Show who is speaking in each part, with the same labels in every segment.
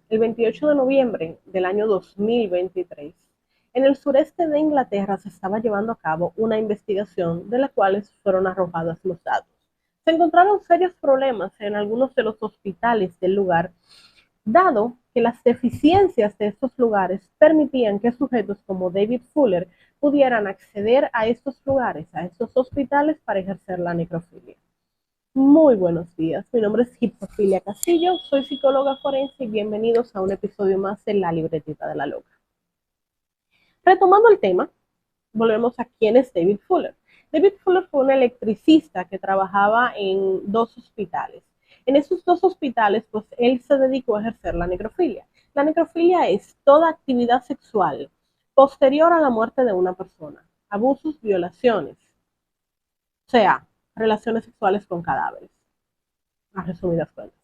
Speaker 1: el 28 de noviembre del año 2023, en el sureste de Inglaterra se estaba llevando a cabo una investigación de la cual fueron arrojados los datos. Se encontraron serios problemas en algunos de los hospitales del lugar, dado que las deficiencias de estos lugares permitían que sujetos como David Fuller pudieran acceder a estos lugares, a estos hospitales, para ejercer la necrofilia. Muy buenos días, mi nombre es Hipofilia Castillo, soy psicóloga forense y bienvenidos a un episodio más de La Libretita de la Loca. Retomando el tema, volvemos a quién es David Fuller. David Fuller fue un electricista que trabajaba en dos hospitales. En esos dos hospitales, pues él se dedicó a ejercer la necrofilia. La necrofilia es toda actividad sexual posterior a la muerte de una persona, abusos, violaciones, o sea, relaciones sexuales con cadáveres, a resumidas cuentas.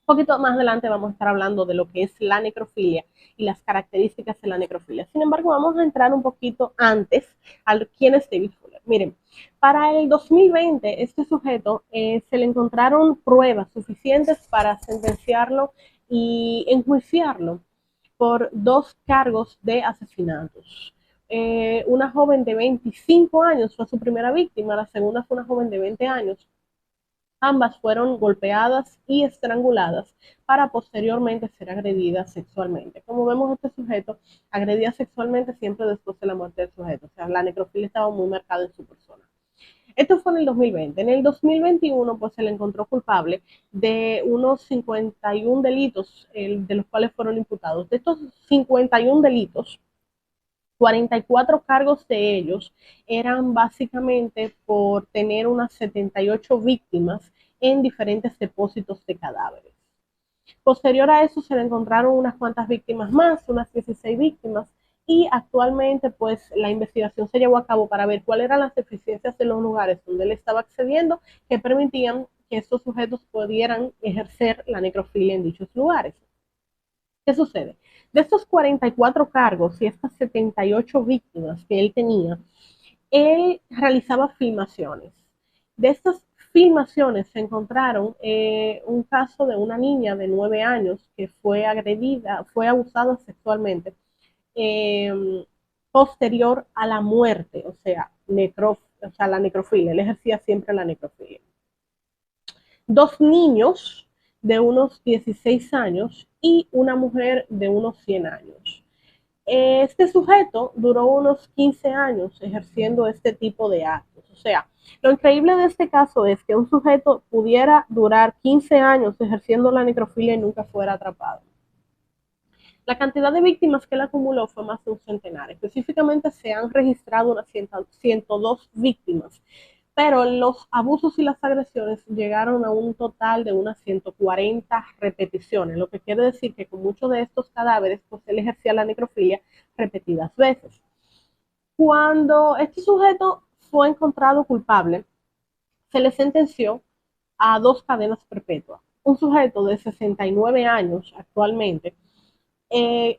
Speaker 1: Un poquito más adelante vamos a estar hablando de lo que es la necrofilia y las características de la necrofilia. Sin embargo, vamos a entrar un poquito antes a quién es David Fuller. Miren, para el 2020, este sujeto se le encontraron pruebas suficientes para sentenciarlo y enjuiciarlo por dos cargos de asesinatos. Una joven de 25 años fue su primera víctima, la segunda fue una joven de 20 años. Ambas fueron golpeadas y estranguladas para posteriormente ser agredidas sexualmente. Como vemos, este sujeto agredía sexualmente siempre después de la muerte del sujeto. O sea, la necrofilia estaba muy marcada en su persona. Esto fue en el 2020. En el 2021, pues se le encontró culpable de unos 51 delitos, de los cuales fueron imputados. De estos 51 delitos, 44 cargos de ellos eran básicamente por tener unas 78 víctimas en diferentes depósitos de cadáveres. Posterior a eso se le encontraron unas cuantas víctimas más, unas 16 víctimas, y actualmente pues la investigación se llevó a cabo para ver cuáles eran las deficiencias de los lugares donde él estaba accediendo que permitían que estos sujetos pudieran ejercer la necrofilia en dichos lugares. ¿Qué sucede? De estos 44 cargos y estas 78 víctimas que él tenía, él realizaba filmaciones. De estas filmaciones se encontraron un caso de una niña de 9 años que fue agredida, fue abusada sexualmente eh, posterior a la muerte, o sea, la necrofilia. Él ejercía siempre la necrofilia. Dos niños de unos 16 años y una mujer de unos 100 años. Este sujeto duró unos 15 años ejerciendo este tipo de actos. O sea, lo increíble de este caso es que un sujeto pudiera durar 15 años ejerciendo la necrofilia y nunca fuera atrapado. La cantidad de víctimas que él acumuló fue más de un centenar. Específicamente se han registrado unas 102 víctimas, pero los abusos y las agresiones llegaron a un total de unas 140 repeticiones, lo que quiere decir que con muchos de estos cadáveres, pues él ejercía la necrofilia repetidas veces. Cuando este sujeto fue encontrado culpable, se le sentenció a 2 cadenas perpetuas. Un sujeto de 69 años actualmente,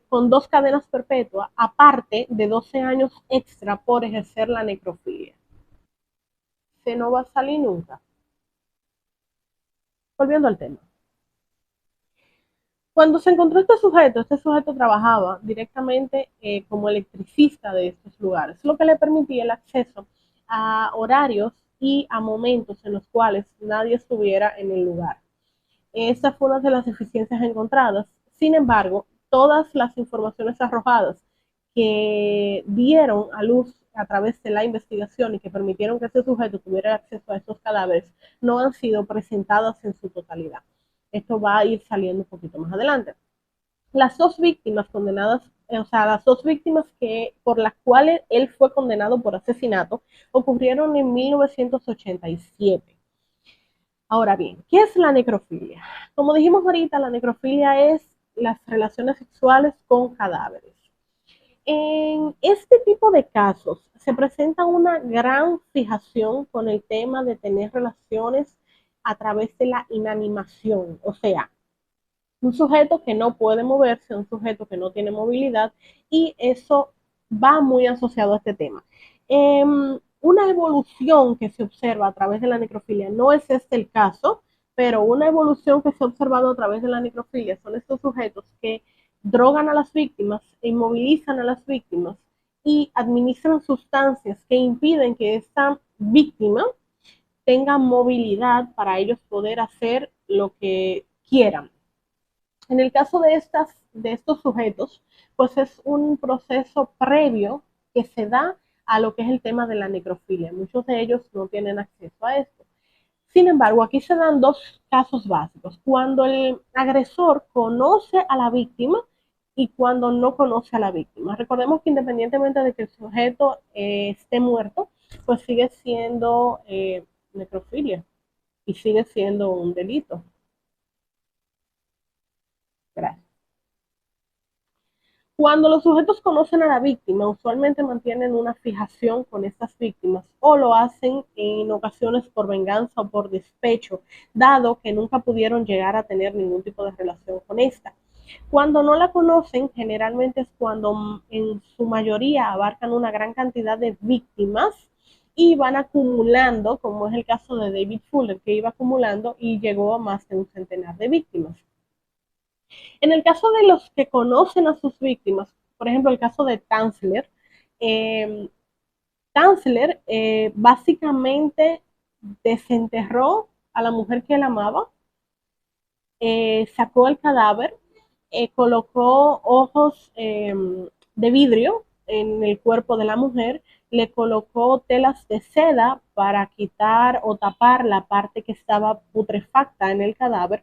Speaker 1: con 2 cadenas perpetuas, aparte de 12 años extra por ejercer la necrofilia. Se no va a salir nunca. Volviendo al tema. Cuando se encontró este sujeto trabajaba directamente como electricista de estos lugares, lo que le permitía el acceso a horarios y a momentos en los cuales nadie estuviera en el lugar. Esta fue una de las deficiencias encontradas. Sin embargo, todas las informaciones arrojadas que dieron a luz a través de la investigación y que permitieron que este sujeto tuviera acceso a estos cadáveres no han sido presentadas en su totalidad. Esto va a ir saliendo un poquito más adelante. Las dos víctimas condenadas, o sea, las dos víctimas por las cuales él fue condenado por asesinato, ocurrieron en 1987. Ahora bien, ¿qué es la necrofilia? Como dijimos ahorita, la necrofilia es las relaciones sexuales con cadáveres. En este tipo de casos se presenta una gran fijación con el tema de tener relaciones a través de la inanimación, o sea, un sujeto que no puede moverse, un sujeto que no tiene movilidad, y eso va muy asociado a este tema. Una evolución que se observa a través de la necrofilia, no es este el caso, pero una evolución que se ha observado a través de la necrofilia son estos sujetos que drogan a las víctimas, inmovilizan a las víctimas y administran sustancias que impiden que esta víctima tenga movilidad para ellos poder hacer lo que quieran. En el caso de estos sujetos, pues es un proceso previo que se da a lo que es el tema de la necrofilia. Muchos de ellos no tienen acceso a esto. Sin embargo, aquí se dan dos casos básicos. Cuando el agresor conoce a la víctima y cuando no conoce a la víctima. Recordemos que independientemente de que el sujeto esté muerto, pues sigue siendo necrofilia y sigue siendo un delito. Gracias. Cuando los sujetos conocen a la víctima, usualmente mantienen una fijación con estas víctimas o lo hacen en ocasiones por venganza o por despecho, dado que nunca pudieron llegar a tener ningún tipo de relación con esta. Cuando no la conocen, generalmente es cuando en su mayoría abarcan una gran cantidad de víctimas y van acumulando, como es el caso de David Fuller, que iba acumulando y llegó a más de un centenar de víctimas. En el caso de los que conocen a sus víctimas, por ejemplo, el caso de Tanzler, eh, Tanzler básicamente desenterró a la mujer que él amaba, sacó el cadáver, colocó ojos de vidrio en el cuerpo de la mujer, le colocó telas de seda para quitar o tapar la parte que estaba putrefacta en el cadáver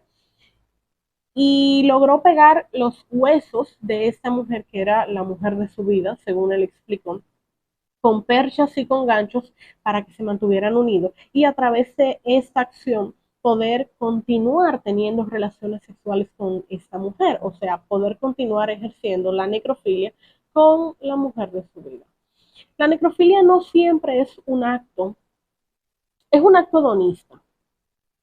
Speaker 1: y logró pegar los huesos de esta mujer, que era la mujer de su vida, según él explicó, con perchas y con ganchos para que se mantuvieran unidos y a través de esta acción poder continuar teniendo relaciones sexuales con esta mujer, o sea, poder continuar ejerciendo la necrofilia con la mujer de su vida. La necrofilia no siempre es un acto hedonista.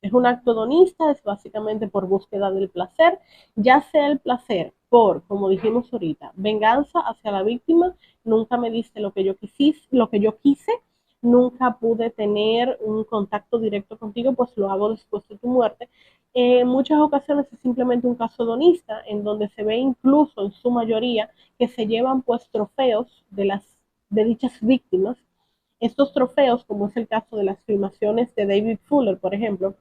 Speaker 1: Es un acto hedonista, es básicamente por búsqueda del placer, ya sea el placer por, como dijimos ahorita, venganza hacia la víctima, nunca me diste lo que yo quise, nunca pude tener un contacto directo contigo, pues lo hago después de tu muerte. En muchas ocasiones es simplemente un caso hedonista, en donde se ve incluso en su mayoría que se llevan pues trofeos de dichas víctimas. Estos trofeos, como es el caso de las filmaciones de David Fuller, por ejemplo,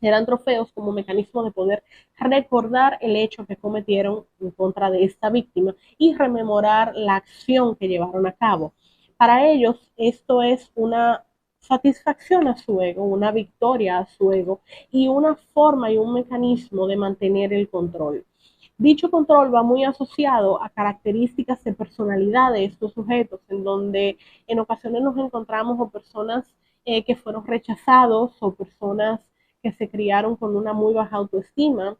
Speaker 1: eran trofeos como mecanismo de poder recordar el hecho que cometieron en contra de esta víctima y rememorar la acción que llevaron a cabo. Para ellos esto es una satisfacción a su ego, una victoria a su ego y una forma y un mecanismo de mantener el control. Dicho control va muy asociado a características de personalidad de estos sujetos, en donde en ocasiones nos encontramos o personas que fueron rechazados o personas que se criaron con una muy baja autoestima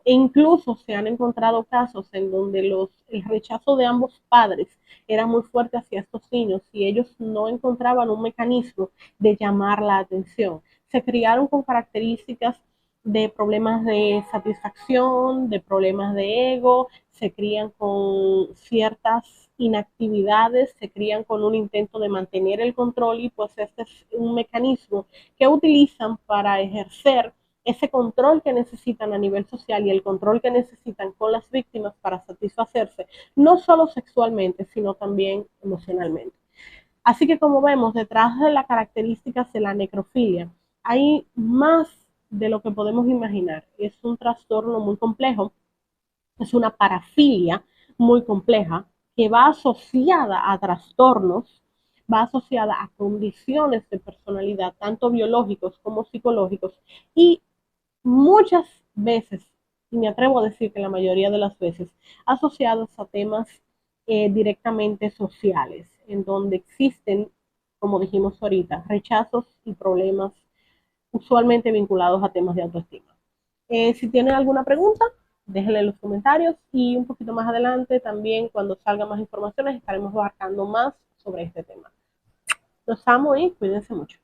Speaker 1: e incluso se han encontrado casos en donde el rechazo de ambos padres era muy fuerte hacia estos niños y ellos no encontraban un mecanismo de llamar la atención. Se criaron con características de problemas de satisfacción, de problemas de ego, se crían con ciertas inactividades, se crían con un intento de mantener el control y pues este es un mecanismo que utilizan para ejercer ese control que necesitan a nivel social y el control que necesitan con las víctimas para satisfacerse, no solo sexualmente, sino también emocionalmente. Así que como vemos, detrás de las características de la necrofilia hay más de lo que podemos imaginar. Es un trastorno muy complejo, es una parafilia muy compleja que va asociada a trastornos, va asociada a condiciones de personalidad, tanto biológicos como psicológicos, y muchas veces, y me atrevo a decir que la mayoría de las veces, asociados a temas directamente sociales, en donde existen, como dijimos ahorita, rechazos y problemas usualmente vinculados a temas de autoestima. Si tienen alguna pregunta, déjenla en los comentarios y un poquito más adelante también cuando salgan más informaciones estaremos abarcando más sobre este tema. Los amo y cuídense mucho.